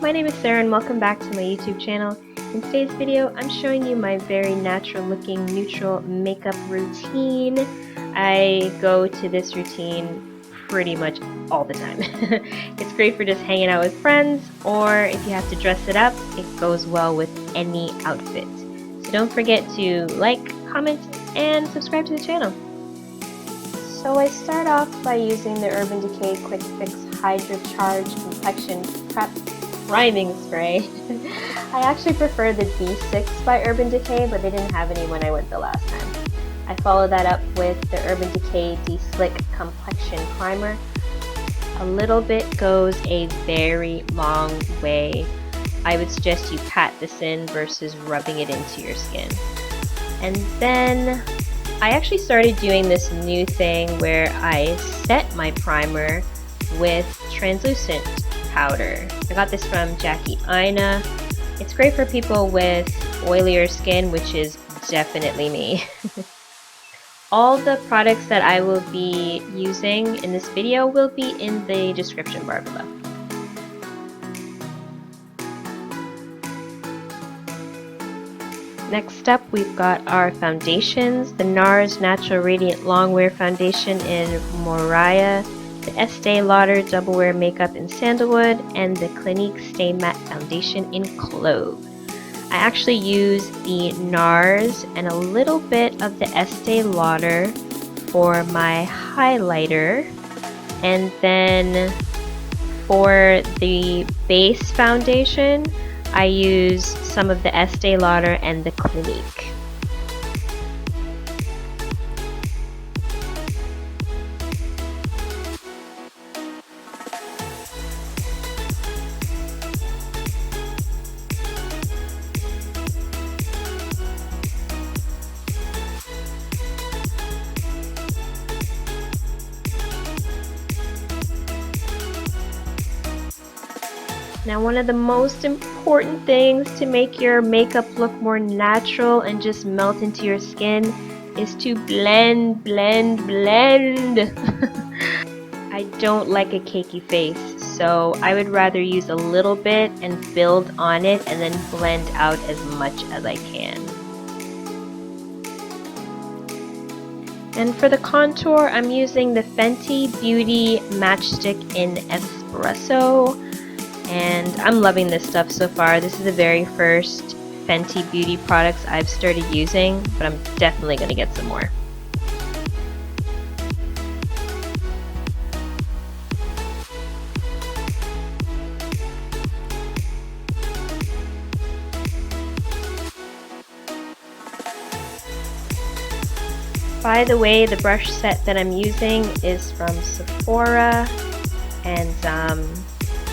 my name is Sarah and welcome back to my YouTube channel. In today's video, I'm showing you my very natural looking neutral makeup routine. I go to this routine pretty much all the time. It's great for just hanging out with friends, or if you have to dress it up, it goes well with any outfit. So don't forget to like, comment, and subscribe to the channel. So I start off by using the Urban Decay Quick Fix Hydra Charge Complexion Prep Priming Spray. I actually prefer the B6 by Urban Decay, but they didn't have any when I went the last time. I follow that up with the Urban Decay De-Slick Complexion Primer. A little bit goes a very long way. I would suggest you pat this in versus rubbing it into your skin. And then I actually started doing this new thing where I set my primer with translucent powder. I got this from Jackie Ina. It's great for people with oilier skin, which is definitely me. All the products that I will be using in this video will be in the description bar below. Next up, we've got our foundations. The NARS Natural Radiant Longwear Foundation in Moriah, the Estee Lauder Double Wear Makeup in Sandalwood, and the Clinique Stay Matte Foundation in Clove. I actually use the NARS and a little bit of the Estee Lauder for my highlighter, and then for the base foundation, I use some of the Estee Lauder and the Clinique. Now, one of the most important things to make your makeup look more natural and just melt into your skin is to blend, blend, blend. I don't like a cakey face, so I would rather use a little bit and build on it and then blend out as much as I can. And for the contour, I'm using the Fenty Beauty Matchstick in Espresso. And I'm loving this stuff so far. This is the very first Fenty Beauty products I've started using, but I'm definitely going to get some more. By the way, the brush set that I'm using is from Sephora, and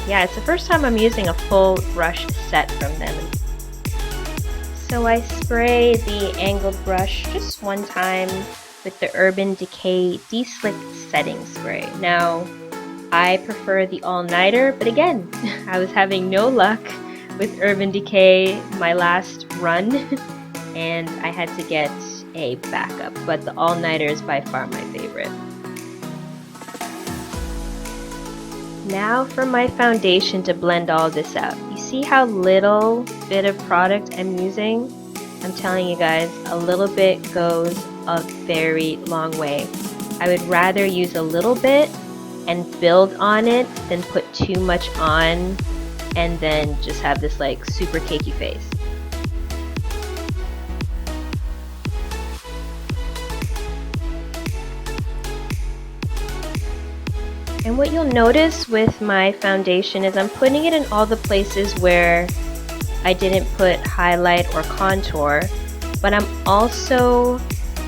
yeah, it's the first time I'm using a full brush set from them. So I spray the angled brush just one time with the Urban Decay De-Slick Setting Spray. Now, I prefer the all-nighter, but again, I was having no luck with Urban Decay my last run, and I had to get a backup, but the all-nighter is by far my favorite. Now for my foundation to blend all this out. You see how little bit of product I'm using? I'm telling you guys, a little bit goes a very long way. I would rather use a little bit and build on it than put too much on and then just have this like super cakey face. And what you'll notice with my foundation is I'm putting it in all the places where I didn't put highlight or contour, but I'm also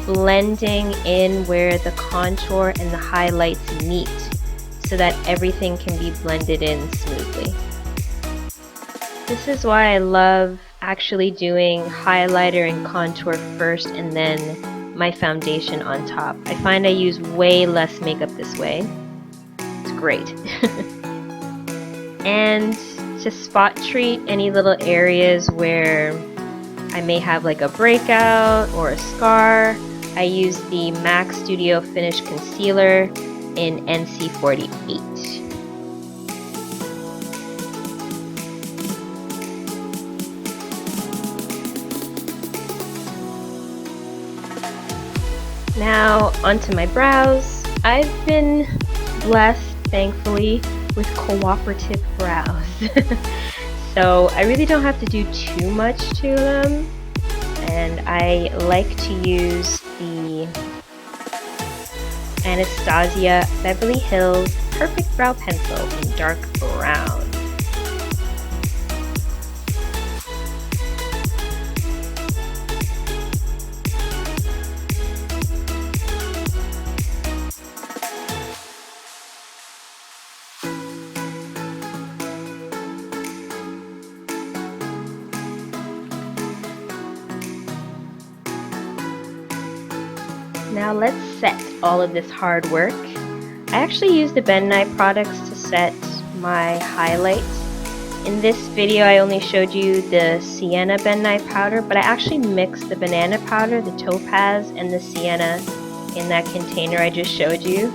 blending in where the contour and the highlights meet so that everything can be blended in smoothly. This is why I love actually doing highlighter and contour first and then my foundation on top. I find I use way less makeup this way. Great. And to spot treat any little areas where I may have like a breakout or a scar, I use the MAC Studio Finish Concealer in NC48. Now onto my brows. I've been blessed, thankfully, with cooperative brows. So I really don't have to do too much to them, and I like to use the Anastasia Beverly Hills Perfect Brow Pencil in dark brown. Now let's set all of this hard work. I actually use the Ben Nye products to set my highlights. In this video I only showed you the sienna Ben Nye powder, but I actually mixed the banana powder, the topaz, and the sienna in that container I just showed you.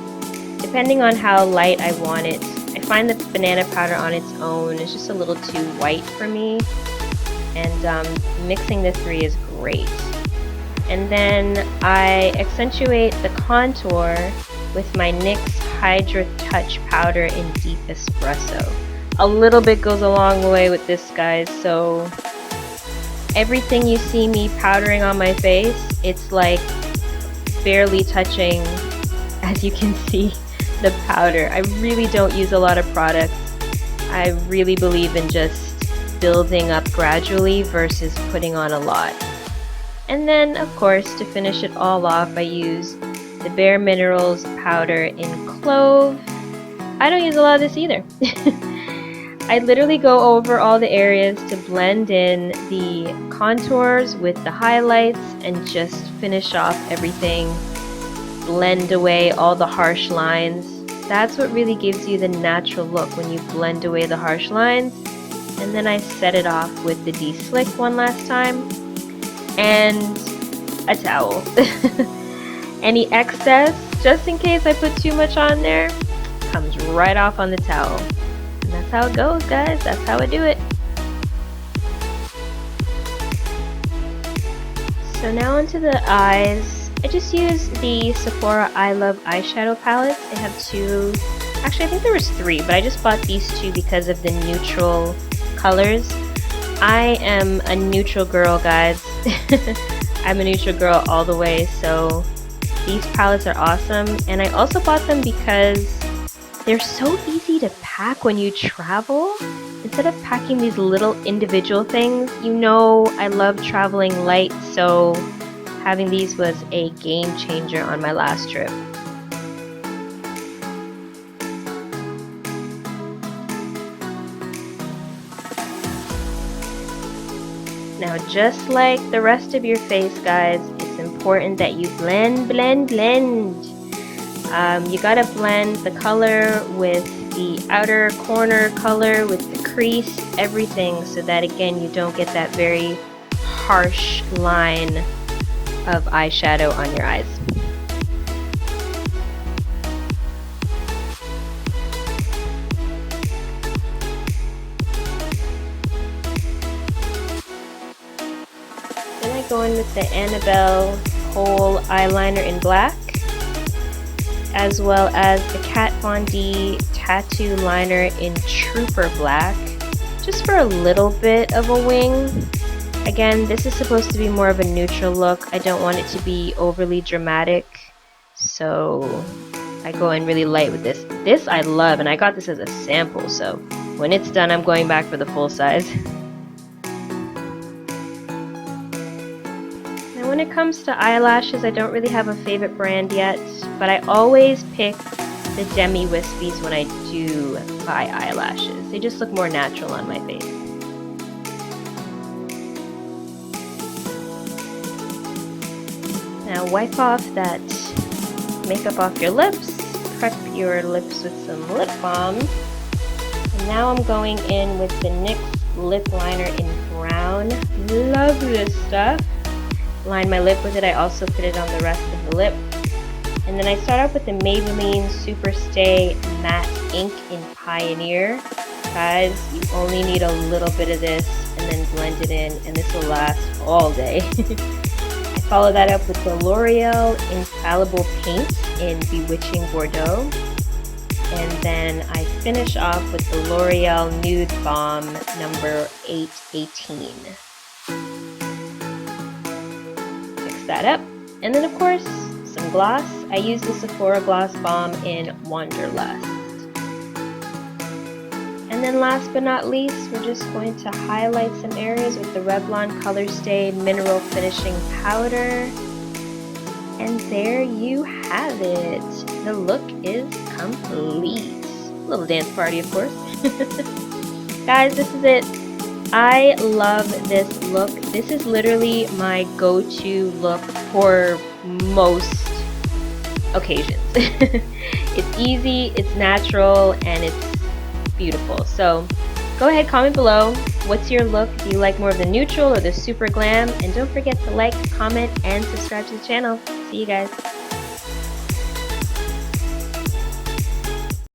Depending on how light I want it, I find the banana powder on its own is just a little too white for me, and mixing the three is great. And then I accentuate the contour with my NYX Hydra Touch powder in Deep Espresso. A little bit goes a long way with this, guys, so everything you see me powdering on my face, it's like barely touching, as you can see, the powder. I really don't use a lot of products. I really believe in just building up gradually versus putting on a lot. And then, of course, to finish it all off, I use the Bare Minerals powder in Clove. I don't use a lot of this either. I literally go over all the areas to blend in the contours with the highlights and just finish off everything. Blend away all the harsh lines. That's what really gives you the natural look, when you blend away the harsh lines. And then I set it off with the De-Slick one last time. And a towel. Any excess, just in case I put too much on there, comes right off on the towel. And that's how it goes, guys. That's how I do it. So now onto the eyes. I just use the Sephora I Love eyeshadow palettes. They have two, actually I think there was three, but I just bought these two because of the neutral colors. I am a neutral girl, guys. I'm a neutral girl all the way, so these palettes are awesome. And I also bought them because they're so easy to pack when you travel. Instead of packing these little individual things, you know I love traveling light, so having these was a game changer on my last trip. Now, just like the rest of your face, guys, it's important that you blend. You gotta blend the color with the outer corner color, with the crease, everything, so that again you don't get that very harsh line of eyeshadow on your eyes. Then I go in with the Annabelle Kohl eyeliner in black, as well as the Kat Von D tattoo liner in Trooper Black, just for a little bit of a wing. Again, this is supposed to be more of a neutral look. I don't want it to be overly dramatic, so I go in really light with this. This I love, and I got this as a sample, so when it's done, I'm going back for the full size. Now when it comes to eyelashes, I don't really have a favorite brand yet, but I always pick the Demi Wispies when I do buy eyelashes. They just look more natural on my face. Now wipe off that makeup off your lips, prep your lips with some lip balm, and now I'm going in with the NYX lip liner in brown. Love this stuff. Line my lip with it. I also put it on the rest of the lip. And then I start off with the Maybelline Superstay Matte Ink in Pioneer. Guys, you only need a little bit of this and then blend it in, and this will last all day. I follow that up with the L'Oreal Infallible Paint in Bewitching Bordeaux. And then I finish off with the L'Oreal Nude Balm number 818. Mix that up. And then of course, some gloss. I use the Sephora Gloss Balm in Wanderlust. And then last but not least, we're just going to highlight some areas with the Revlon Color Stay Mineral Finishing Powder. And there you have it. The look is complete. Little dance party, of course. Guys, this is it. I love this look. This is literally my go-to look for most occasions. It's easy, it's natural, and it's beautiful. So go ahead, comment below. What's your look? Do you like more of the neutral or the super glam? And don't forget to like, comment, and subscribe to the channel. See you guys.